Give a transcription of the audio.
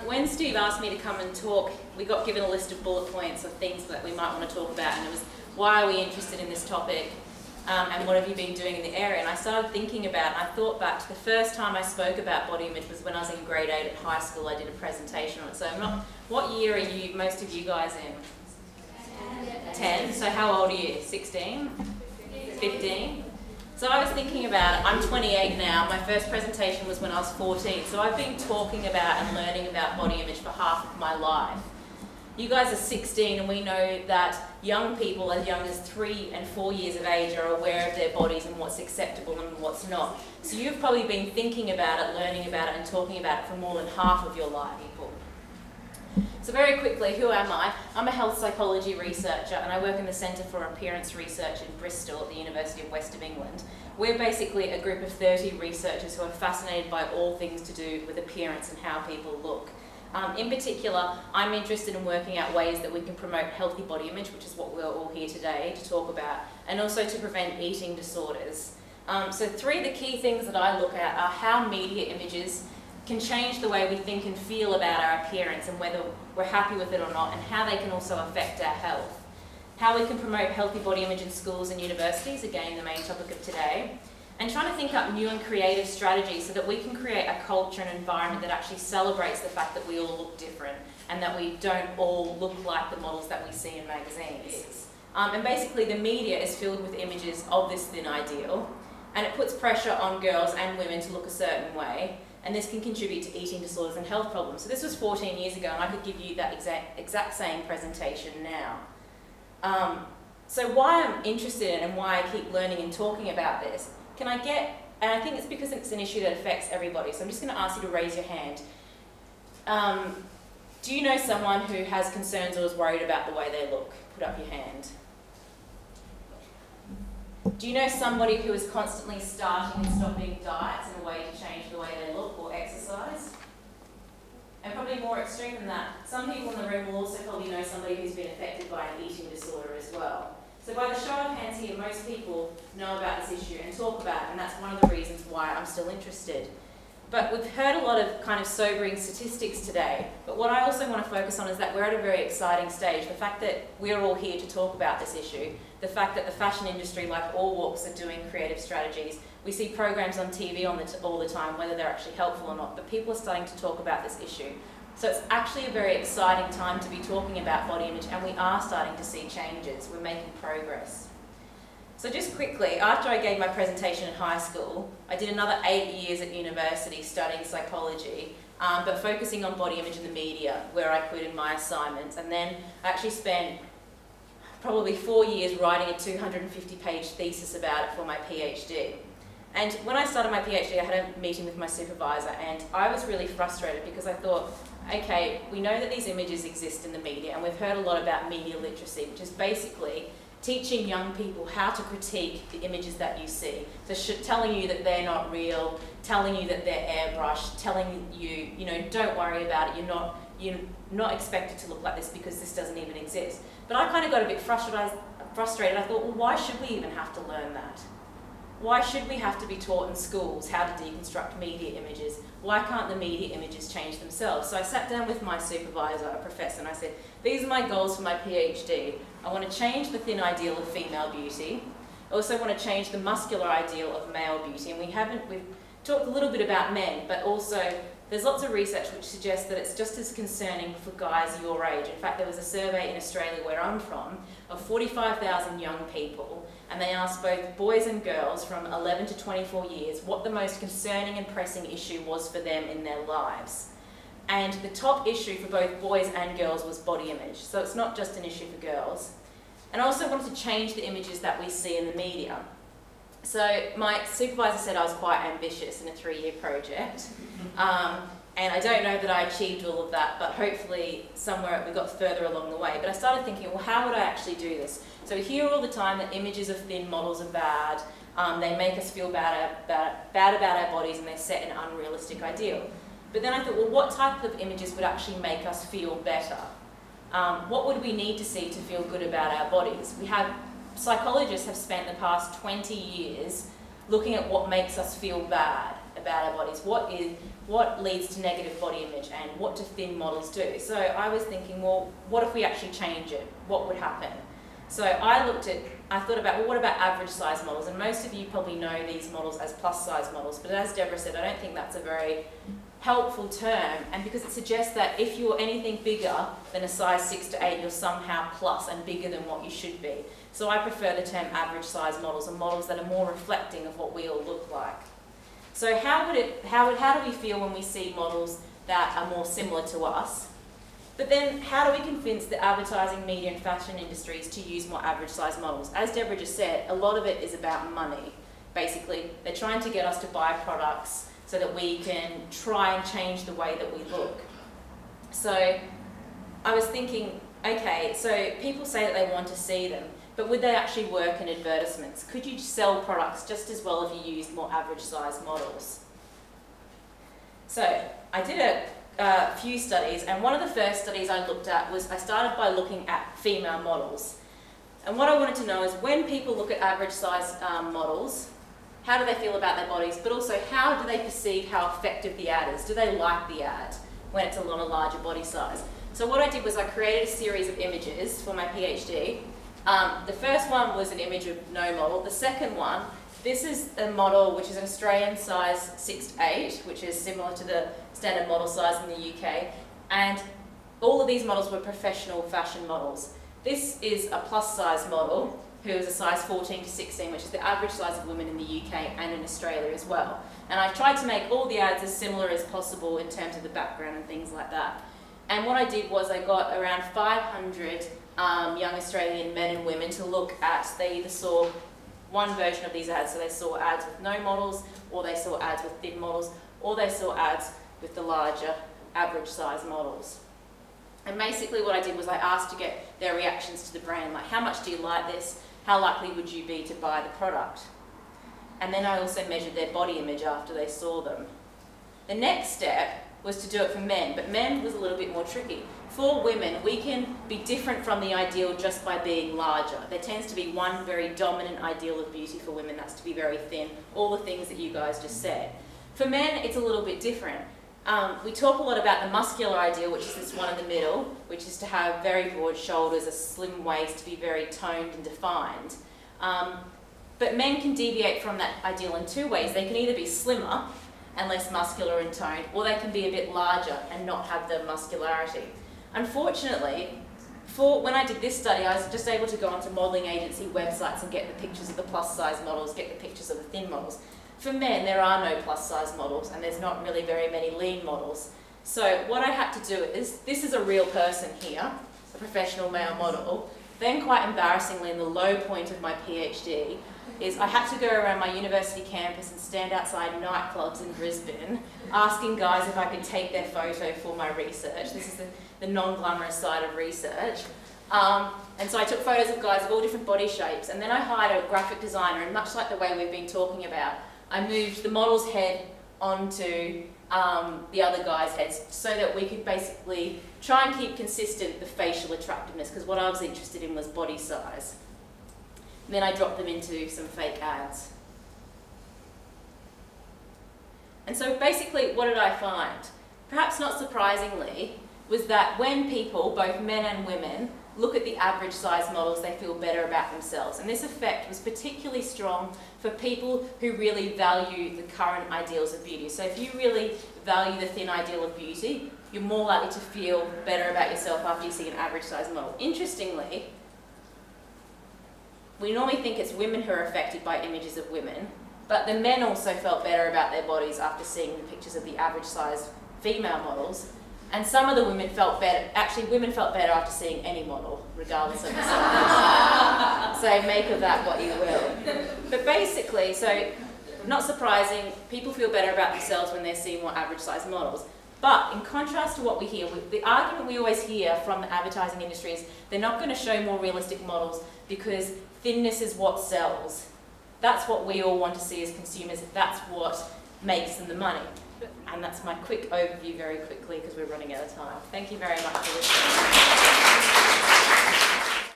When Steve asked me to come and talk, we got given a list of bullet points of things that we might want to talk about, and it was, why are we interested in this topic, and what have you been doing in the area? And I started thinking about, and I thought back to the first time I spoke about body image was when I was in grade 8 at high school. I did a presentation on it. So what year are most of you guys in? 10. So how old are you? 16? 15? So I was thinking about it. I'm 28 now. My first presentation was when I was 14. So I've been talking about and learning about body image for half of my life. You guys are 16, and we know that young people as young as 3 and 4 years of age are aware of their bodies and what's acceptable and what's not. So you've probably been thinking about it, learning about it and talking about it for more than half of your life. So very quickly, who am I? I'm a health psychology researcher, and I work in the Centre for Appearance Research in Bristol at the University of West of England. We're basically a group of 30 researchers who are fascinated by all things to do with appearance and how people look. In particular, I'm interested in working out ways that we can promote healthy body image, which is what we're all here today to talk about, and also to prevent eating disorders. So 3 of the key things that I look at are how media images can change the way we think and feel about our appearance and whether we're happy with it or not, and how they can also affect our health. How we can promote healthy body image in schools and universities, again the main topic of today, and trying to think up new and creative strategies so that we can create a culture and environment that actually celebrates the fact that we all look different and that we don't all look like the models that we see in magazines. And basically the media is filled with images of this thin ideal, and it puts pressure on girls and women to look a certain way, and this can contribute to eating disorders and health problems. So this was 14 years ago, and I could give you that exact same presentation now. So why I'm interested in and why I keep learning and talking about this, and I think it's because it's an issue that affects everybody, so I'm just going to ask you to raise your hand. Do you know someone who has concerns or is worried about the way they look? Put up your hand. Do you know somebody who is constantly starting and stopping diets in a way to change the way they look or exercise? And probably more extreme than that, some people in the room will also probably know somebody who's been affected by an eating disorder as well. So by the show of hands here, most people know about this issue and talk about it, and that's one of the reasons why I'm still interested. But we've heard a lot of kind of sobering statistics today, but what I also want to focus on is that we're at a very exciting stage. The fact that we're all here to talk about this issue, the fact that the fashion industry, like all walks, are doing creative strategies. We see programs on TV all the time, whether they're actually helpful or not, but people are starting to talk about this issue. So it's actually a very exciting time to be talking about body image, and we are starting to see changes. We're making progress. So just quickly, after I gave my presentation in high school, I did another 8 years at university studying psychology, but focusing on body image in the media where I could in my assignments. And then I actually spent probably 4 years writing a 250-page thesis about it for my PhD. And when I started my PhD, I had a meeting with my supervisor, and I was really frustrated because I thought, okay, we know that these images exist in the media, and we've heard a lot about media literacy, which is basically teaching young people how to critique the images that you see. So telling you that they're not real, telling you that they're airbrushed, telling you, don't worry about it, you're not expected to look like this because this doesn't even exist. But I kind of got a bit frustrated. I thought, well, why should we even have to learn that? Why should we have to be taught in schools how to deconstruct media images? Why can't the media images change themselves? So I sat down with my supervisor, a professor, and I said, these are my goals for my PhD. I want to change the thin ideal of female beauty. I also want to change the muscular ideal of male beauty. And we've talked a little bit about men, but also there's lots of research which suggests that it's just as concerning for guys your age. In fact, there was a survey in Australia where I'm from of 45,000 young people, and they asked both boys and girls from 11 to 24 years what the most concerning and pressing issue was for them in their lives. And the top issue for both boys and girls was body image. So it's not just an issue for girls. And I also wanted to change the images that we see in the media. So my supervisor said I was quite ambitious in a 3-year project. And I don't know that I achieved all of that, but hopefully somewhere we got further along the way. But I started thinking, well, how would I actually do this? So we hear all the time that images of thin models are bad. They make us feel bad about our bodies, and they set an unrealistic ideal. But then I thought, well, what type of images would actually make us feel better? What would we need to see to feel good about our bodies? Psychologists have spent the past 20 years looking at what makes us feel bad about our bodies? What leads to negative body image, and what do thin models do? So I was thinking, well, what if we actually change it? What would happen? So I thought about, well, what about average size models? And most of you probably know these models as plus size models, but as Deborah said, I don't think that's a very helpful term, and because it suggests that if you're anything bigger than a size 6 to 8, you're somehow plus and bigger than what you should be. So I prefer the term average size models, and models that are more reflecting of what we all look like. So how do we feel when we see models that are more similar to us? But then how do we convince the advertising, media and fashion industries to use more average size models? As Deborah just said, a lot of it is about money. Basically, they're trying to get us to buy products so that we can try and change the way that we look. So I was thinking, okay, so people say that they want to see them, but would they actually work in advertisements? Could you sell products just as well if you used more average size models? So I did a few studies, and one of the first studies I looked at was, I started by looking at female models. And what I wanted to know is, when people look at average size models, how do they feel about their bodies, but also how do they perceive how effective the ad is? Do they like the ad when it's a larger body size? So what I did was I created a series of images for my PhD. The first one was an image of no model. The second one, this is a model which is an Australian size 6 to 8, which is similar to the standard model size in the UK. And all of these models were professional fashion models. This is a plus size model who is a size 14 to 16, which is the average size of women in the UK and in Australia as well. And I tried to make all the ads as similar as possible in terms of the background and things like that. And what I did was I got around 500 young Australian men and women to look at, they either saw one version of these ads, so they saw ads with no models, or they saw ads with thin models, or they saw ads with the larger average size models. And basically what I did was I asked to get their reactions to the brand, like, how much do you like this? How likely would you be to buy the product? And then I also measured their body image after they saw them. The next step was to do it for men, but men was a little bit more tricky. For women, we can be different from the ideal just by being larger. There tends to be one very dominant ideal of beauty for women, that's to be very thin, all the things that you guys just said. For men, it's a little bit different. We talk a lot about the muscular ideal, which is this one in the middle, which is to have very broad shoulders, a slim waist, to be very toned and defined. But men can deviate from that ideal in two ways. They can either be slimmer and less muscular and toned, or they can be a bit larger and not have the muscularity. Unfortunately, when I did this study, I was just able to go onto modelling agency websites and get the pictures of the plus size models, get the pictures of the thin models. For men, there are no plus size models, and there's not really very many lean models. So what I had to do is, this is a real person here, a professional male model. Then quite embarrassingly, in the low point of my PhD, is I had to go around my university campus and stand outside nightclubs in Brisbane, asking guys if I could take their photo for my research. This is the non-glamorous side of research. And so I took photos of guys of all different body shapes, and then I hired a graphic designer, and much like the way we've been talking about, I moved the model's head onto the other guy's heads so that we could basically try and keep consistent the facial attractiveness, because what I was interested in was body size. And then I dropped them into some fake ads. And so basically, what did I find? Perhaps not surprisingly, was that when people, both men and women, look at the average size models, they feel better about themselves. And this effect was particularly strong for people who really value the current ideals of beauty. So if you really value the thin ideal of beauty, you're more likely to feel better about yourself after you see an average size model. Interestingly, we normally think it's women who are affected by images of women, but the men also felt better about their bodies after seeing the pictures of the average size female models. And some of the women felt better, actually women felt better after seeing any model, regardless of the size. So make of that what you will. But basically, so not surprising, people feel better about themselves when they're seeing more average size models. But in contrast to what we hear, the argument we always hear from the advertising industry is they're not going to show more realistic models because thinness is what sells. That's what we all want to see as consumers. That's what makes them the money. And that's my quick overview very quickly because we're running out of time. Thank you very much for listening.